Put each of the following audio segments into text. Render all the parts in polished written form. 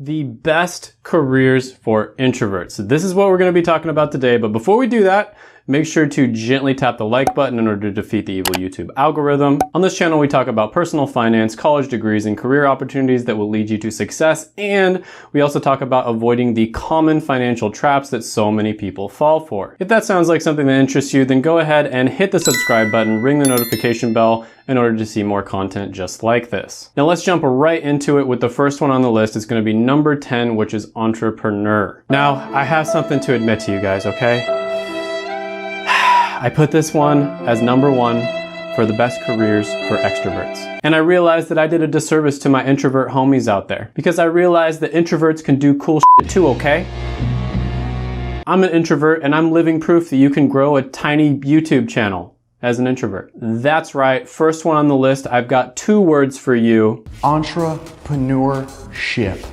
The best careers for introverts. So this is what we're going to be talking about today, but before we do that, make sure to gently tap the like button in order to defeat the evil YouTube algorithm. On this channel, we talk about personal finance, college degrees, and career opportunities that will lead you to success, and we also talk about avoiding the common financial traps that so many people fall for. If that sounds like something that interests you, then go ahead and hit the subscribe button, ring the notification bell in order to see more content just like this. Now let's jump right into it with the first one on the list. It's going to be number 10, which is entrepreneur. Now, I have something to admit to you guys, okay? I put this one as number 1 for the best careers for extroverts. And I realized that I did a disservice to my introvert homies out there because I realized that introverts can do cool shit too, okay? I'm an introvert and I'm living proof that you can grow a tiny YouTube channel as an introvert. That's right, first one on the list, I've got 2 words for you. Entrepreneurship.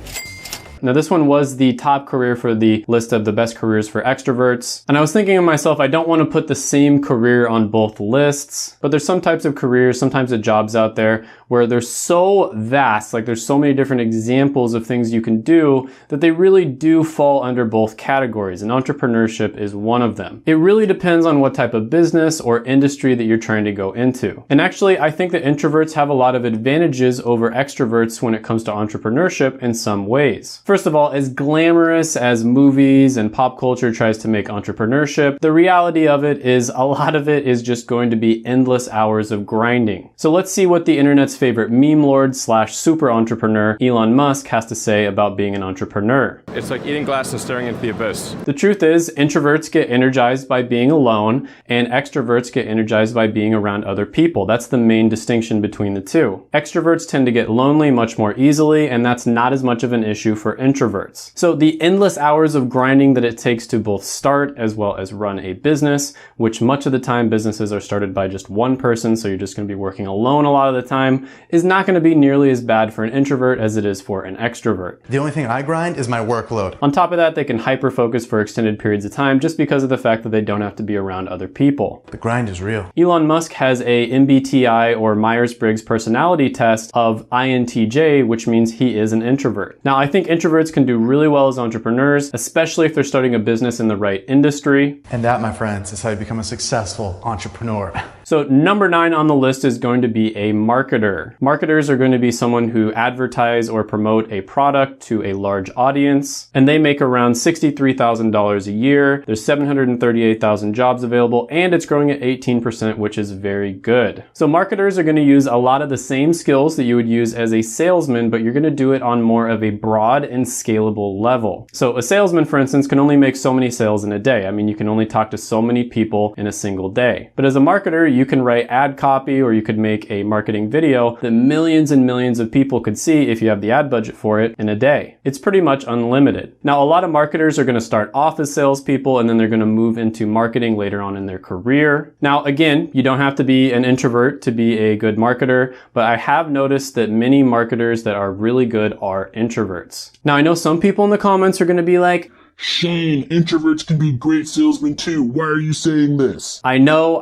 Now this one was the top career for the list of the best careers for extroverts. And I was thinking to myself, I don't want to put the same career on both lists, but there's some types of careers, some types of jobs out there where they're so vast, like there's so many different examples of things you can do that they really do fall under both categories, and entrepreneurship is one of them. It really depends on what type of business or industry that you're trying to go into. And actually, I think that introverts have a lot of advantages over extroverts when it comes to entrepreneurship in some ways. First of all, as glamorous as movies and pop culture tries to make entrepreneurship, the reality of it is a lot of it is just going to be endless hours of grinding. So let's see what the internet's favorite meme lord / super entrepreneur, Elon Musk, has to say about being an entrepreneur. It's like eating glass and staring into the abyss. The truth is, introverts get energized by being alone, and extroverts get energized by being around other people. That's the main distinction between the two. Extroverts tend to get lonely much more easily, and that's not as much of an issue for introverts. So the endless hours of grinding that it takes to both start as well as run a business, which much of the time businesses are started by just one person, so you're just going to be working alone a lot of the time, is not going to be nearly as bad for an introvert as it is for an extrovert. The only thing I grind is my workload. On top of that, they can hyper-focus for extended periods of time just because of the fact that they don't have to be around other people. The grind is real. Elon Musk has a MBTI or Myers-Briggs personality test of INTJ, which means he is an introvert. Now, I think introverts can do really well as entrepreneurs, especially if they're starting a business in the right industry. And that, my friends, is how you become a successful entrepreneur. So number 9 on the list is going to be a marketer. Marketers are going to be someone who advertise or promote a product to a large audience, and they make around $63,000 a year. There's 738,000 jobs available, and it's growing at 18%, which is very good. So marketers are going to use a lot of the same skills that you would use as a salesman, but you're going to do it on more of a broad and scalable level. So a salesman, for instance, can only make so many sales in a day. I mean, you can only talk to so many people in a single day. But as a marketer, you can write ad copy, or you could make a marketing video that millions and millions of people could see if you have the ad budget for it in a day. It's pretty much unlimited. Now, a lot of marketers are going to start off as salespeople, and then they're going to move into marketing later on in their career. Now, again, you don't have to be an introvert to be a good marketer, but I have noticed that many marketers that are really good are introverts. Now, I know some people in the comments are going to be like, Shane, introverts can be great salesmen too. Why are you saying this? I know.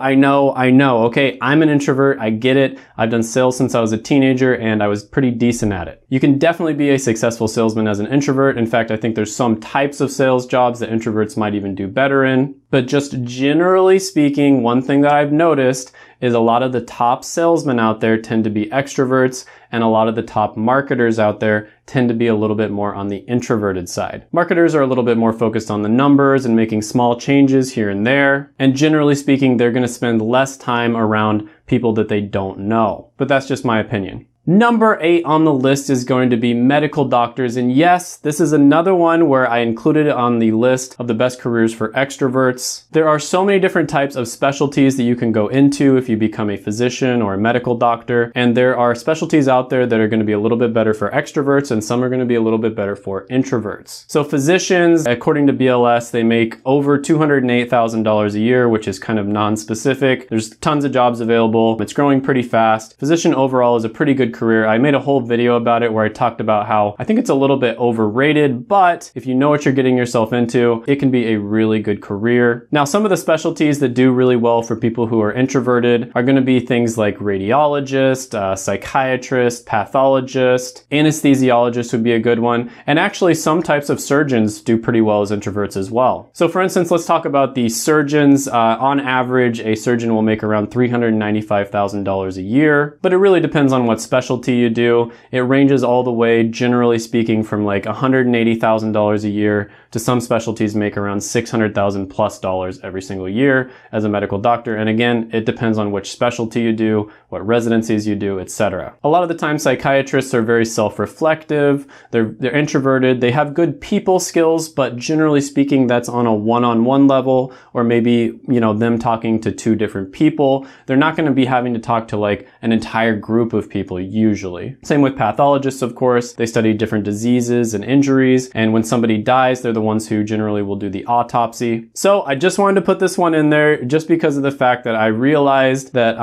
Okay, I'm an introvert. I get it. I've done sales since I was a teenager and I was pretty decent at it. You can definitely be a successful salesman as an introvert. In fact, I think there's some types of sales jobs that introverts might even do better in. But just generally speaking, one thing that I've noticed is a lot of the top salesmen out there tend to be extroverts, and a lot of the top marketers out there tend to be a little bit more on the introverted side. Marketers are a little bit more focused on the numbers and making small changes here and there. And generally speaking, they're going to spend less time around people that they don't know. But that's just my opinion. Number 8 on the list is going to be medical doctors. And yes, this is another one where I included it on the list of the best careers for extroverts. There are so many different types of specialties that you can go into if you become a physician or a medical doctor. And there are specialties out there that are going to be a little bit better for extroverts, and some are going to be a little bit better for introverts. So physicians, according to BLS, they make over $208,000 a year, which is kind of non-specific. There's tons of jobs available. It's growing pretty fast. Physician overall is a pretty good good career. I made a whole video about it where I talked about how I think it's a little bit overrated, but if you know what you're getting yourself into, it can be a really good career. Now, some of the specialties that do really well for people who are introverted are going to be things like radiologist, psychiatrist, pathologist, anesthesiologist would be a good one. And actually, some types of surgeons do pretty well as introverts as well. So for instance, let's talk about the surgeons. On average, a surgeon will make around $395,000 a year, but it really depends on what specialty you do. It ranges all the way, generally speaking, from like $180,000 a year to some specialties make around $600,000 plus every single year as a medical doctor. And again, it depends on which specialty you do, what residencies you do, etc. A lot of the time, psychiatrists are very self-reflective. They're introverted. They have good people skills, but generally speaking, that's on a one-on-one level, or maybe, them talking to two different people. They're not going to be having to talk to like an entire group of people usually. Same with pathologists, of course. They study different diseases and injuries, and when somebody dies, they're the ones who generally will do the autopsy. So I just wanted to put this one in there just because of the fact that I realized that,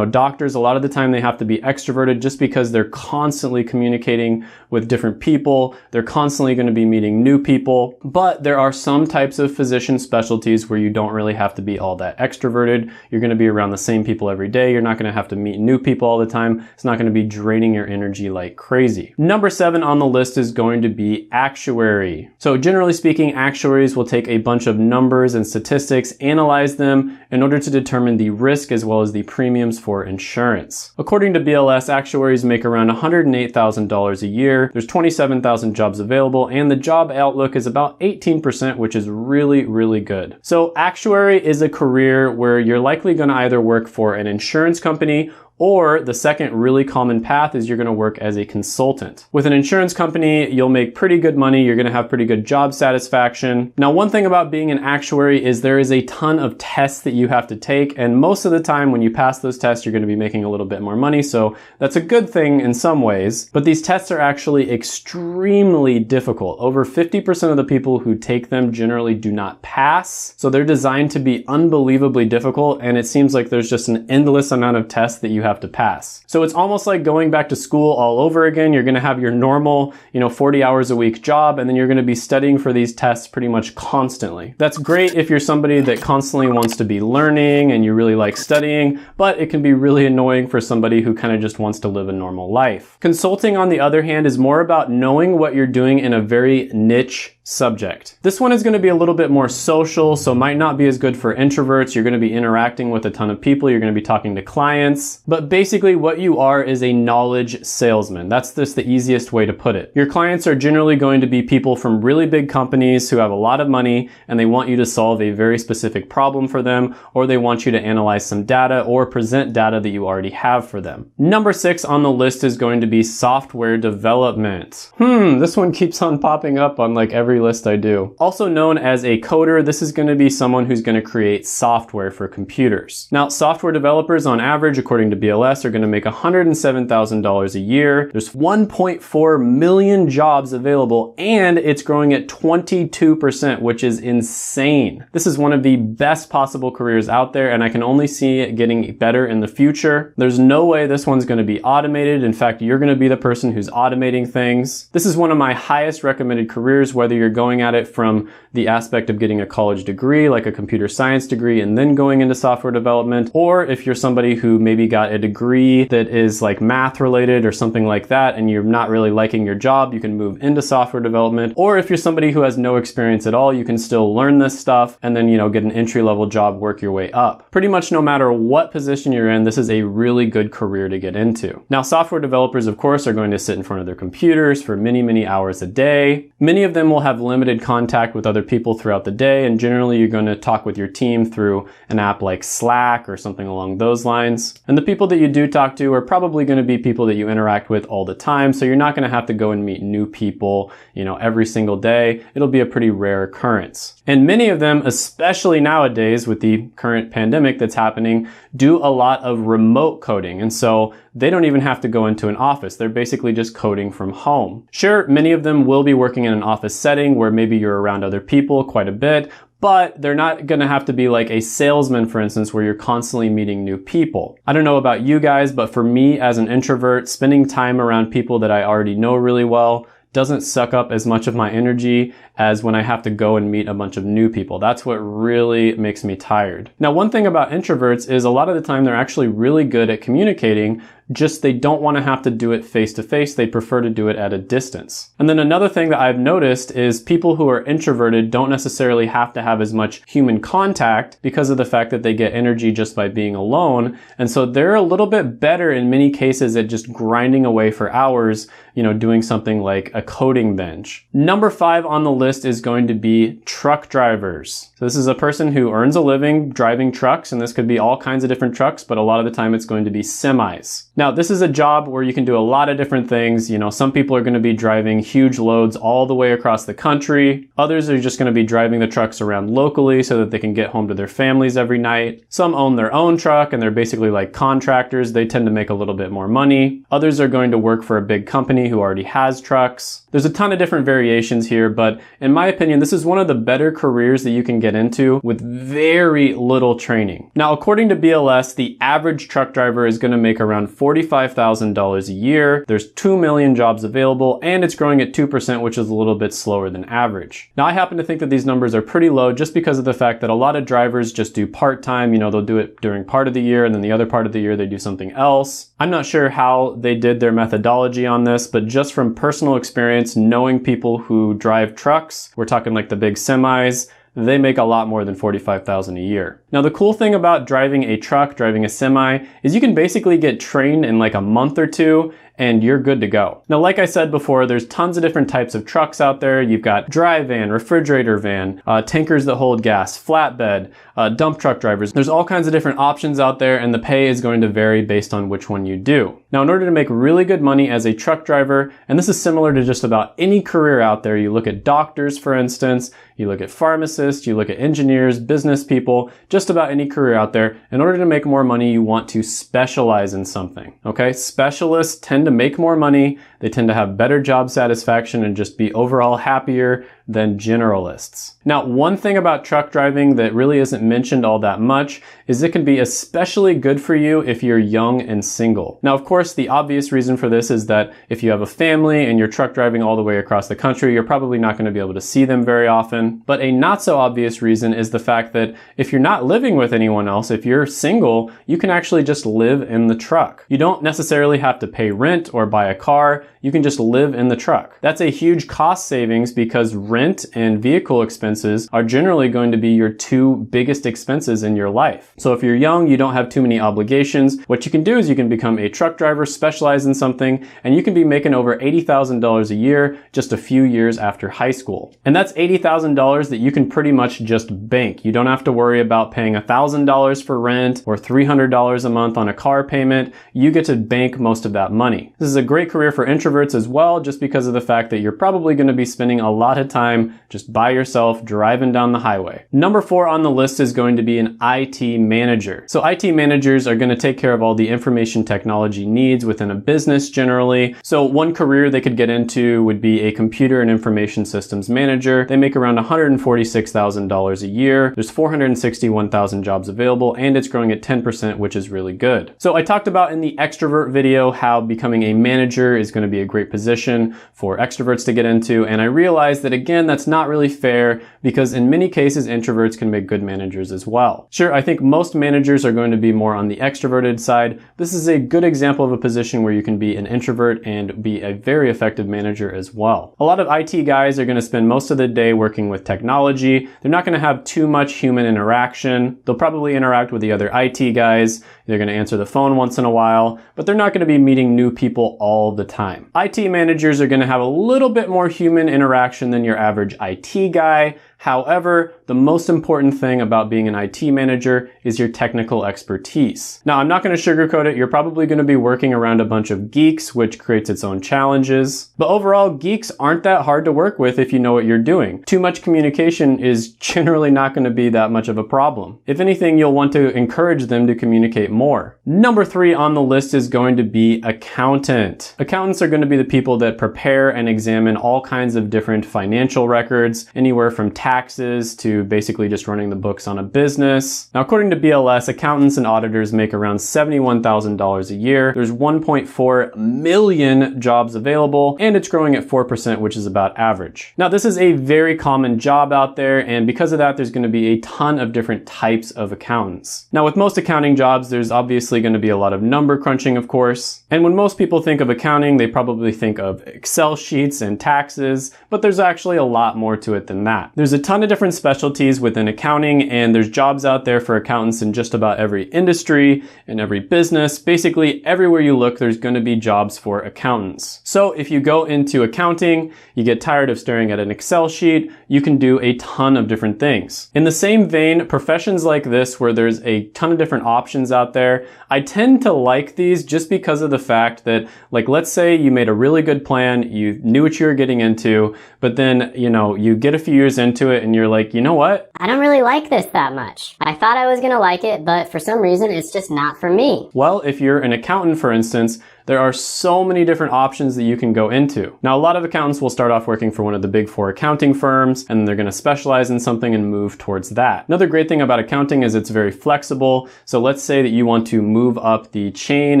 doctors, a lot of the time they have to be extroverted just because they're constantly communicating with different people. They're constantly going to be meeting new people, but there are some types of physician specialties where you don't really have to be all that extroverted. You're going to be around the same people every day. You're not going to have to meet new people all the time. It's not going to be draining your energy like crazy. Number 7 on the list is going to be actuary. So generally speaking, actuaries will take a bunch of numbers and statistics, analyze them in order to determine the risk as well as the premiums for insurance. According to BLS, actuaries make around $108,000 a year. There's 27,000 jobs available, and the job outlook is about 18%, which is really, really good. So actuary is a career where you're likely going to either work for an insurance company, or the second really common path is you're going to work as a consultant. With an insurance company, you'll make pretty good money. You're going to have pretty good job satisfaction. Now, one thing about being an actuary is there is a ton of tests that you have to take. And most of the time when you pass those tests, you're going to be making a little bit more money. So that's a good thing in some ways. But these tests are actually extremely difficult. Over 50% of the people who take them generally do not pass. So they're designed to be unbelievably difficult. And it seems like there's just an endless amount of tests that you have to pass. So it's almost like going back to school all over again. You're going to have your normal, 40 hours a week job, and then you're going to be studying for these tests pretty much constantly. That's great if you're somebody that constantly wants to be learning and you really like studying, but it can be really annoying for somebody who kind of just wants to live a normal life. Consulting, on the other hand, is more about knowing what you're doing in a very niche subject. This one is going to be a little bit more social, so might not be as good for introverts. You're going to be interacting with a ton of people. You're going to be talking to clients. But basically what you are is a knowledge salesman. That's just the easiest way to put it. Your clients are generally going to be people from really big companies who have a lot of money, and they want you to solve a very specific problem for them, or they want you to analyze some data or present data that you already have for them. Number 6 on the list is going to be software development. This one keeps on popping up on like every list I do. Also known as a coder, this is going to be someone who's going to create software for computers. Now, software developers on average, according to BLS, are going to make $107,000 a year. There's 1.4 million jobs available, and it's growing at 22%, which is insane. This is one of the best possible careers out there, and I can only see it getting better in the future. There's no way this one's going to be automated. In fact, you're going to be the person who's automating things. This is one of my highest recommended careers, whether you're going at it from the aspect of getting a college degree, like a computer science degree, and then going into software development, or if you're somebody who maybe got a degree that is like math related or something like that, and you're not really liking your job, you can move into software development. Or if you're somebody who has no experience at all, you can still learn this stuff and then, get an entry-level job, work your way up. Pretty much no matter what position you're in, this is a really good career to get into. Now, software developers, of course, are going to sit in front of their computers for many, many hours a day. Many of them will have limited contact with other people throughout the day, and generally you're going to talk with your team through an app like Slack or something along those lines. And the people that you do talk to are probably going to be people that you interact with all the time, so you're not going to have to go and meet new people, every single day. It'll be a pretty rare occurrence. And many of them, especially nowadays with the current pandemic that's happening, do a lot of remote coding. And so they don't even have to go into an office. They're basically just coding from home. Sure, many of them will be working in an office setting where maybe you're around other people quite a bit, but they're not gonna have to be like a salesman, for instance, where you're constantly meeting new people. I don't know about you guys, but for me as an introvert, spending time around people that I already know really well doesn't suck up as much of my energy as when I have to go and meet a bunch of new people. That's what really makes me tired. Now, one thing about introverts is a lot of the time they're actually really good at communicating, just they don't want to have to do it face to face. They prefer to do it at a distance. And then another thing that I've noticed is people who are introverted don't necessarily have to have as much human contact because of the fact that they get energy just by being alone. And so they're a little bit better in many cases at just grinding away for hours, doing something like a coding bench. Number 5 on the list is going to be truck drivers. So this is a person who earns a living driving trucks, and this could be all kinds of different trucks, but a lot of the time it's going to be semis. Now, this is a job where you can do a lot of different things. Some people are going to be driving huge loads all the way across the country. Others are just going to be driving the trucks around locally so that they can get home to their families every night. Some own their own truck and they're basically like contractors. They tend to make a little bit more money. Others are going to work for a big company who already has trucks. There's a ton of different variations here, but in my opinion, this is one of the better careers that you can get into with very little training. Now, according to BLS, the average truck driver is going to make around $45,000 a year. There's 2 million jobs available, and it's growing at 2%, which is a little bit slower than average. Now, I happen to think that these numbers are pretty low just because of the fact that a lot of drivers just do part-time. They'll do it during part of the year, and then the other part of the year they do something else. I'm not sure how they did their methodology on this, but just from personal experience, knowing people who drive trucks, we're talking like the big semis, they make a lot more than $45,000 a year. Now, the cool thing about driving a truck, driving a semi, is you can basically get trained in like a month or two and you're good to go. Now, like I said before, there's tons of different types of trucks out there. You've got dry van, refrigerator van, tankers that hold gas, flatbed, dump truck drivers. There's all kinds of different options out there, and the pay is going to vary based on which one you do. Now, in order to make really good money as a truck driver, and this is similar to just about any career out there, you look at doctors, for instance, you look at pharmacists, you look at engineers, business people, just about any career out there. In order to make more money, you want to specialize in something, okay? Specialists tend to make more money, they tend to have better job satisfaction and just be overall happier than generalists. Now, one thing about truck driving that really isn't mentioned all that much is it can be especially good for you if you're young and single. Now, of course, the obvious reason for this is that if you have a family and you're truck driving all the way across the country, you're probably not going to be able to see them very often. But a not so obvious reason is the fact that if you're not living with anyone else, if you're single, you can actually just live in the truck. You don't necessarily have to pay rent or buy a car. You can just live in the truck. That's a huge cost savings because rent and vehicle expenses are generally going to be your 2 biggest expenses in your life. So if you're young, you don't have too many obligations. What you can do is you can become a truck driver, specialize in something, and you can be making over $80,000 a year just a few years after high school. And that's $80,000 that you can pretty much just bank. You don't have to worry about paying $1,000 for rent or $300 a month on a car payment. You get to bank most of that money. This is a great career for introverts as well, just because of the fact that you're probably going to be spending a lot of time just by yourself driving down the highway. Number 4 on the list is going to be an IT manager. So IT managers are going to take care of all the information technology needs within a business generally. So one career they could get into would be a computer and information systems manager. They make around $146,000 a year. There's 461,000 jobs available, and it's growing at 10%, which is really good. So I talked about in the extrovert video how becoming a manager is going to be a great position for extroverts to get into, and I realized that again, that's not really fair because in many cases, introverts can make good managers as well. Sure, I think most managers are going to be more on the extroverted side. This is a good example of a position where you can be an introvert and be a very effective manager as well. A lot of IT guys are going to spend most of the day working with technology. They're not going to have too much human interaction. They'll probably interact with the other IT guys. They're going to answer the phone once in a while, but they're not going to be meeting new people all the time. IT managers are going to have a little bit more human interaction than your average IT guy. However, the most important thing about being an IT manager is your technical expertise. Now, I'm not going to sugarcoat it. You're probably going to be working around a bunch of geeks, which creates its own challenges. But overall, geeks aren't that hard to work with if you know what you're doing. Too much communication is generally not going to be that much of a problem. If anything, you'll want to encourage them to communicate more. Number 3 on the list is going to be accountant. Accountants are going to be the people that prepare and examine all kinds of different financial records, anywhere from tax taxes to basically just running the books on a business. Now, according to BLS, accountants and auditors make around $71,000 a year. There's 1.4 million jobs available, and it's growing at 4%, which is about average. Now, this is a very common job out there, and because of that, there's going to be a ton of different types of accountants. Now, with most accounting jobs, there's obviously going to be a lot of number crunching, of course. And when most people think of accounting, they probably think of Excel sheets and taxes, but there's actually a lot more to it than that. There's a ton of different specialties within accounting, and there's jobs out there for accountants in just about every industry and every business. Basically, everywhere you look, there's going to be jobs for accountants. So if you go into accounting, you get tired of staring at an Excel sheet, you can do a ton of different things. In the same vein, professions like this, where there's a ton of different options out there, I tend to like these just because of the fact that, like, let's say you made a really good plan, you knew what you were getting into, but then, you get a few years into it and you're like, you know what? I don't really like this that much. I thought I was gonna like it, but for some reason, it's just not for me. Well, if you're an accountant, for instance, there are so many different options that you can go into. Now, a lot of accountants will start off working for one of the big four accounting firms, and they're going to specialize in something and move towards that. Another great thing about accounting is it's very flexible. So let's say that you want to move up the chain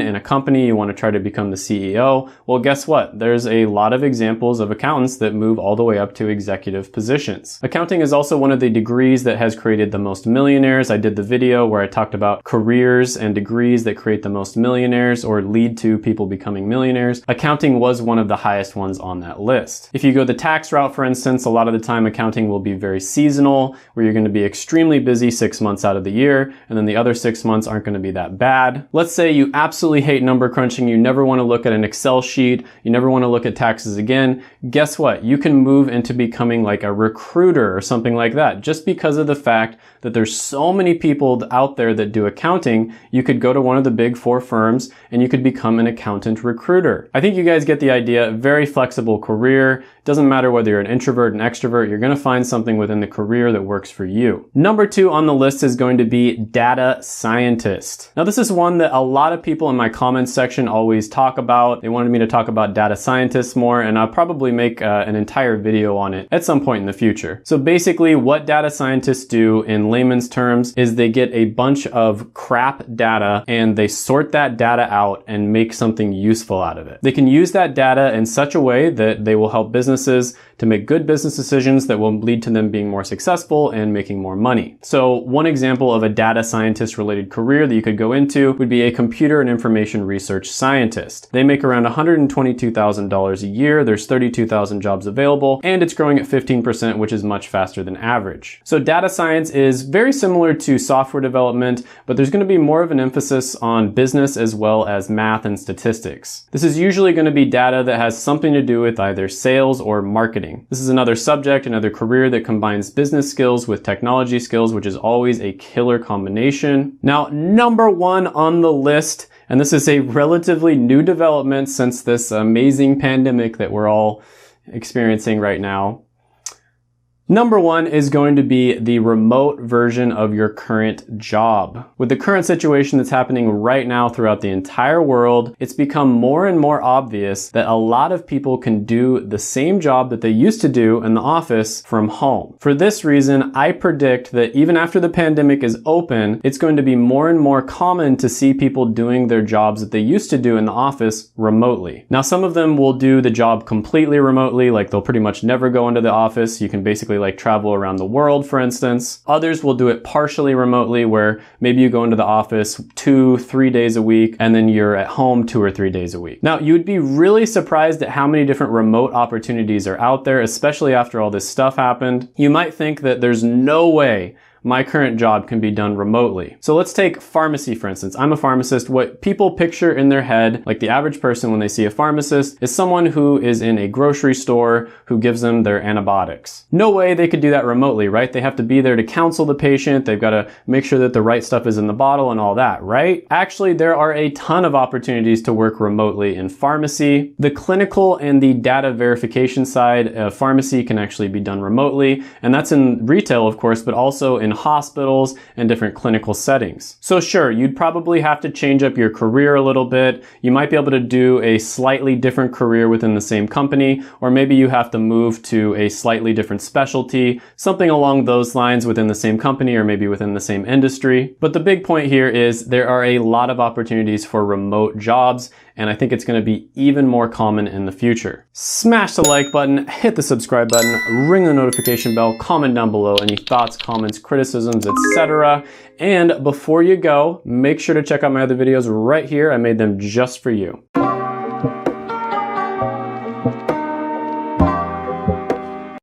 in a company, you want to try to become the CEO. Well, guess what? There's a lot of examples of accountants that move all the way up to executive positions. Accounting is also one of the degrees that has created the most millionaires. I did the video where I talked about careers and degrees that create the most millionaires or lead to people becoming millionaires. Accounting was one of the highest ones on that list. If you go the tax route, for instance, a lot of the time accounting will be very seasonal, where you're going to be extremely busy 6 months out of the year, and then the other 6 months aren't going to be that bad. Let's say you absolutely hate number crunching, you never want to look at an Excel sheet, you never want to look at taxes again. Guess what? You can move into becoming like a recruiter or something like that. Just because of the fact that there's so many people out there that do accounting, you could go to one of the big four firms and you could become an accountant recruiter. I think you guys get the idea. Very flexible career. Doesn't matter whether you're an introvert, an extrovert, you're going to find something within the career that works for you. Number 2 on the list is going to be data scientist. Now, this is one that a lot of people in my comments section always talk about. They wanted me to talk about data scientists more, and I'll probably make an entire video on it at some point in the future. So basically, what data scientists do in layman's terms is they get a bunch of crap data and they sort that data out and make something useful out of it. They can use that data in such a way that they will help businesses to make good business decisions that will lead to them being more successful and making more money. So one example of a data scientist related career that you could go into would be a computer and information research scientist. They make around $122,000 a year. There's 32,000 jobs available, and it's growing at 15%, which is much faster than average. So data science is very similar to software development, but there's going to be more of an emphasis on business as well as math and statistics. This is usually going to be data that has something to do with either sales or marketing. This is another subject, another career that combines business skills with technology skills, which is always a killer combination. Now, number 1 on the list, and this is a relatively new development since this amazing pandemic that we're all experiencing right now. Number 1 is going to be the remote version of your current job. With the current situation that's happening right now throughout the entire world, it's become more and more obvious that a lot of people can do the same job that they used to do in the office from home. For this reason, I predict that even after the pandemic is open, it's going to be more and more common to see people doing their jobs that they used to do in the office remotely. Now, some of them will do the job completely remotely, like they'll pretty much never go into the office. You can basically like travel around the world, for instance. Others will do it partially remotely, where maybe you go into the office 2-3 days a week and then you're at home 2 or 3 days a week. Now, you would be really surprised at how many different remote opportunities are out there, especially after all this stuff happened. You might think that there's no way my current job can be done remotely. So let's take pharmacy, for instance. I'm a pharmacist. What people picture in their head, like the average person when they see a pharmacist, is someone who is in a grocery store who gives them their antibiotics. No way they could do that remotely, right? They have to be there to counsel the patient. They've got to make sure that the right stuff is in the bottle and all that, right? Actually, there are a ton of opportunities to work remotely in pharmacy. The clinical and the data verification side of pharmacy can actually be done remotely, and that's in retail, of course, but also in hospitals and different clinical settings. So sure, you'd probably have to change up your career a little bit. You might be able to do a slightly different career within the same company, or maybe you have to move to a slightly different specialty, something along those lines within the same company or maybe within the same industry. But the big point here is there are a lot of opportunities for remote jobs, and I think it's going to be even more common in the future. Smash the like button, hit the subscribe button, ring the notification bell, comment down below any thoughts, comments, criticisms, etc. And before you go, make sure to check out my other videos right here. I made them just for you.